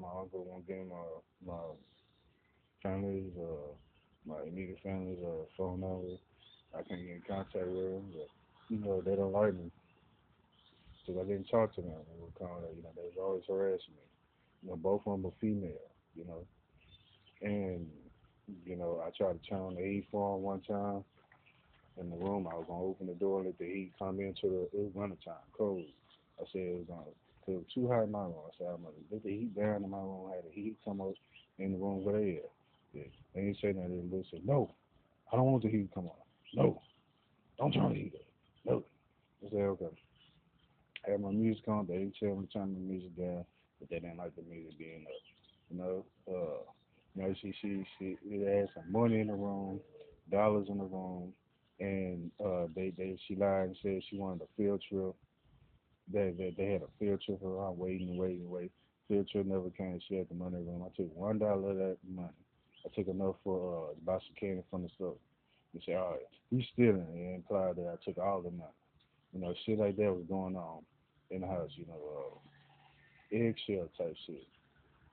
my uncle won't give my families, my immediate families, phone numbers. I can't get in contact with them. But, they don't like me because I didn't talk to them. They were kind of, they was always harassing me. Both of them are female. You know, and I tried to turn on the heat for them one time in the room. I was gonna open the door and let the heat come into the. It was wintertime, cold. I said it was gonna. Cause it was too hot in my room. I said I'm gonna let the heat down in my room. Had the heat come up in the room where they at. Yeah. They didn't say nothing. They said no. I don't want the heat to come on. No. Don't turn the heat up. No. I said okay. I had my music on. They didn't tell me to turn the music down, but they didn't like the music being up. You know. She had some money in the room, dollars in the room, and she lied and said she wanted a field trip. They had a field trip for her, waiting and waiting and waiting. Field trip never came. She had the money in the room. I took $1 of that money. I took enough for to buy some candy from the store. They said, all right, you stealing. It implied that I took all the money. Shit like that was going on in the house. Eggshell type shit.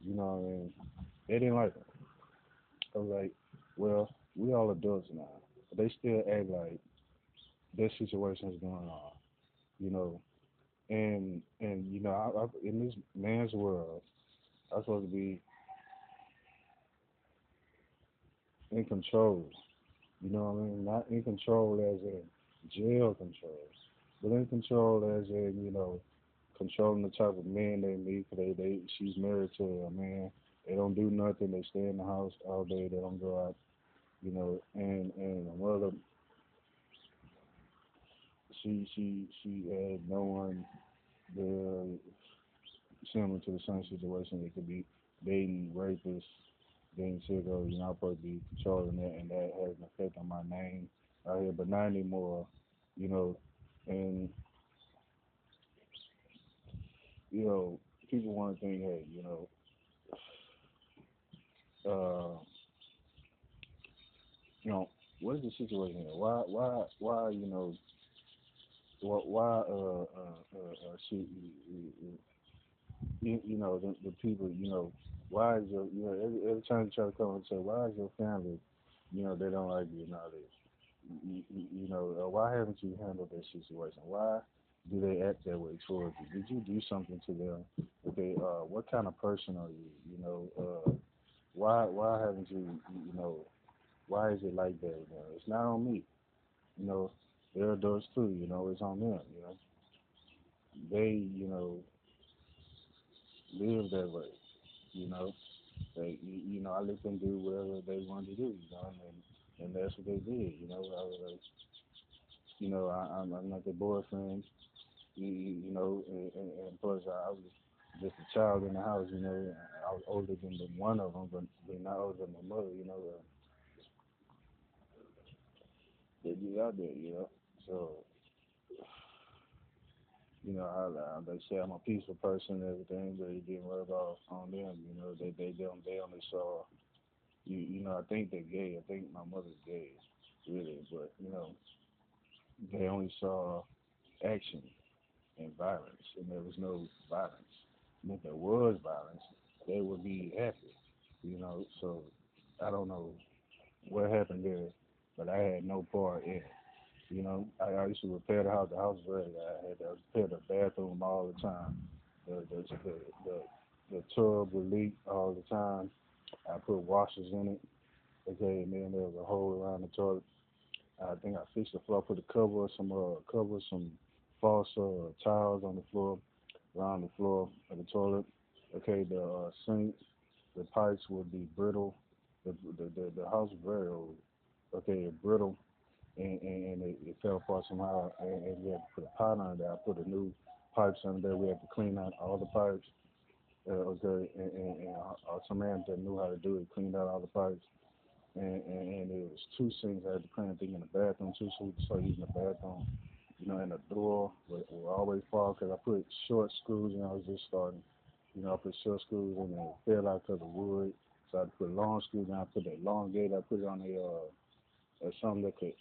You know what I mean? They didn't like it. I was like, well, we all adults now. But they still act like their situation is going on. You know, and in this man's world, I'm supposed to be in control. You know what I mean? Not in control as in jail control, but in control as in controlling the type of man they meet. 'Cause she's married to a man. They don't do nothing. They stay in the house all day. They don't go out. And a mother, she had no one there similar to the same situation. It could be dating rapists, dating sickos. I'm supposed to be controlling that, and that has an effect on my name out here, but not anymore. You know, and you know, people want to think, hey, uh, you know, what is the situation here? Why, why, she, the people, why is your, every time you try to come and say, why is your family, they don't like you and all this. Why haven't you handled that situation? Why do they act that way towards you? Did you do something to them? Okay, what kind of person are you? Why haven't you, why is it like that? It's not on me. You know, they're adults too. It's on them. They, live that way. You know, I let them do whatever they wanted to do. And that's what they did. I was like, I'm not their boyfriend. And plus I was just a child in the house. I was older than one of them, but not older than my mother. They be out there. So they say I'm a peaceful person and everything, but it didn't rub off on them. They only saw I think they're gay. I think my mother's gay, really, but they only saw action and violence, and there was no violence. And if there was violence, they would be happy. So I don't know what happened there, but I had no part in it. I used to repair the house. The house was ready. I had to repair the bathroom all the time. The the tub would leak all the time. I put washers in it. Okay, and then there was a hole around the toilet. I think I fixed the floor. I put a cover, some false tiles on the floor, around the floor of the toilet. Okay, the sink, the pipes would be brittle. The house was very old. Okay, brittle, and it fell apart somehow, and we had to put a pot on there. I put a new pipes under there. We had to clean out all the pipes. Okay, and some man that knew how to do it cleaned out all the pipes. And it was two sinks. I had to clean everything in the bathroom too, so we could start using the bathroom. And the door would always fall because I put short screws and I was just starting. I put short screws and it fell out because of wood. So I put long screws and I put that long gate. I put it on something that could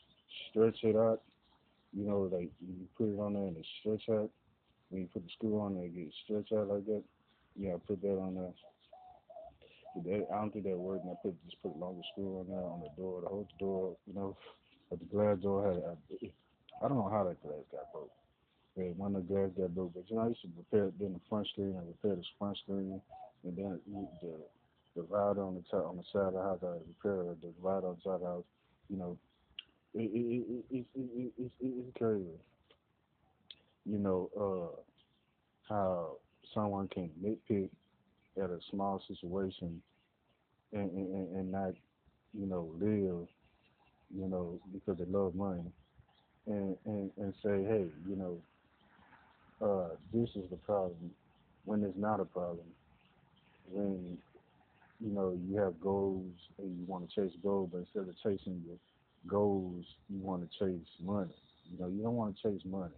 stretch it out. Like you put it on there and it stretch out. When you put the screw on there, it gets stretched out like that. Yeah, I put that on there. I don't think that worked. And I just put a longer screw on there on the door to hold the door, but the glass door I don't know how that glass got broke. Yeah, one of the glass got broke, but I used to repair then the front screen and repair the front screen, and then the divider on the top on the side of the house. I repair the divider on the side of the house. You know, it's crazy. You know, how someone can nitpick at a small situation and not, live, because they love money and say, hey, this is the problem when it's not a problem. When, you have goals and you want to chase goals, but instead of chasing your goals, you want to chase money. You don't want to chase money.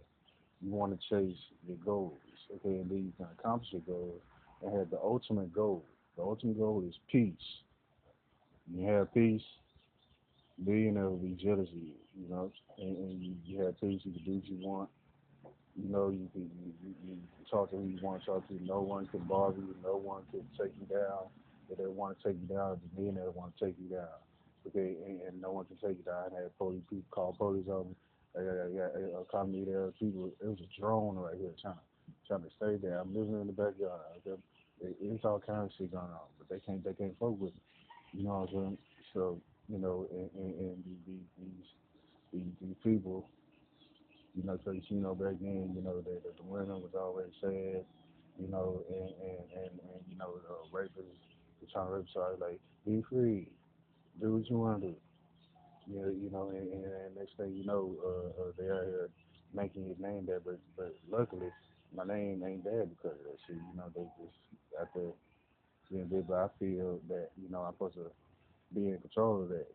You want to chase your goals, okay, and then you can accomplish your goals and have the ultimate goal. The ultimate goal is peace. You have peace, billionaire will be jealous of you, and you have peace, you can do what you want. You can talk to who you want to talk to. No one can bother you. No one can take you down. If they want to take you down, it's the millionaire want to take you down. Okay, and no one can take you down. I had police people call police on me. I got calling me there. People, it was a drone right here trying to stay there. I'm living in the backyard. Okay? It's all kinds of shit going on, but they can't fuck with me. You know what I'm saying? So, and these people, because back then, the women was always sad, and the rapists were trying to rape, so I was like, be free, do what you want to do, and next thing you know, they are here making his name bad, but luckily, my name ain't bad because of that shit, they just after being big, but I feel that, I'm supposed to be in control of that,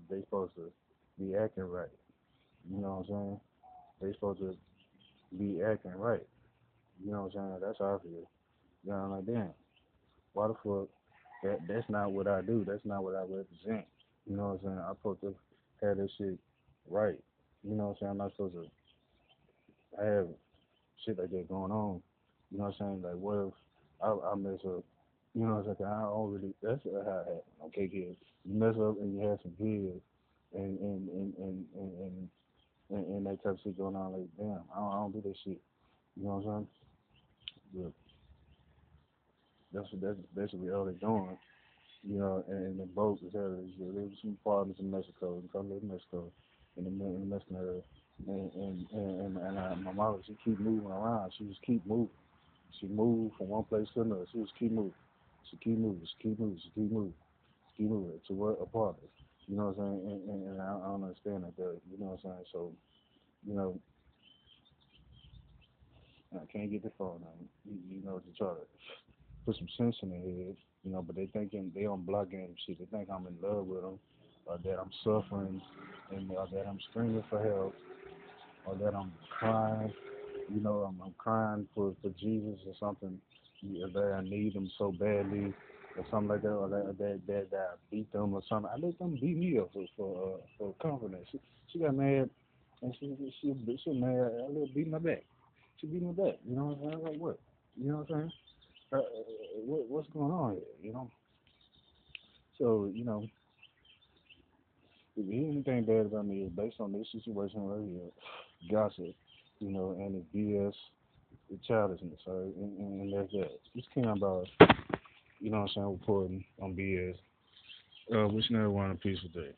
they supposed to be acting right, you know what I'm saying? They supposed to be acting right. You know what I'm saying? That's how I feel. I'm like, damn, why the fuck? That's not what I do. That's not what I represent. You know what I'm saying? I'm supposed to have this shit right. You know what I'm saying? I'm not supposed to have shit like that going on. You know what I'm saying? Like, what if I mess up? You know what I'm saying? I don't really. That's how it happened. Okay, kids. You mess up and you have some kids, and that type of shit going on. Like, damn, I don't do that shit. You know what I'm saying? But that's basically all they're doing. And the boat is there. There was some partners in Mexico, in Colombia, Mexico, in the Mexican area. My mother, she keep moving around. She just keep moving. She moved from one place to another. She just keep moving. She keep moving. She keep moving. She keep moving. She keep moving to what apartment. You know what I'm saying? And I don't understand that. You know what I'm saying? So, you know, I can't get the phone on. To try to put some sense in their head, but they on block game shit. They think I'm in love with them, or that I'm suffering, and or that I'm screaming for help, or that I'm crying. I'm crying for Jesus or something. That I need them so badly, or something like that, or that I beat them or something. I let them beat me up for confidence. She got mad, and she mad. I let her beat my back. She beat my back. You know what I'm saying? Like what? You know what I'm saying? What's going on here? So if you hear anything bad about me, it's based on this situation right here, gossip, and it's BS, it's childishness, all right, and that's that. Just came about, what I'm saying, reporting on BS. Wishing everyone a peaceful day.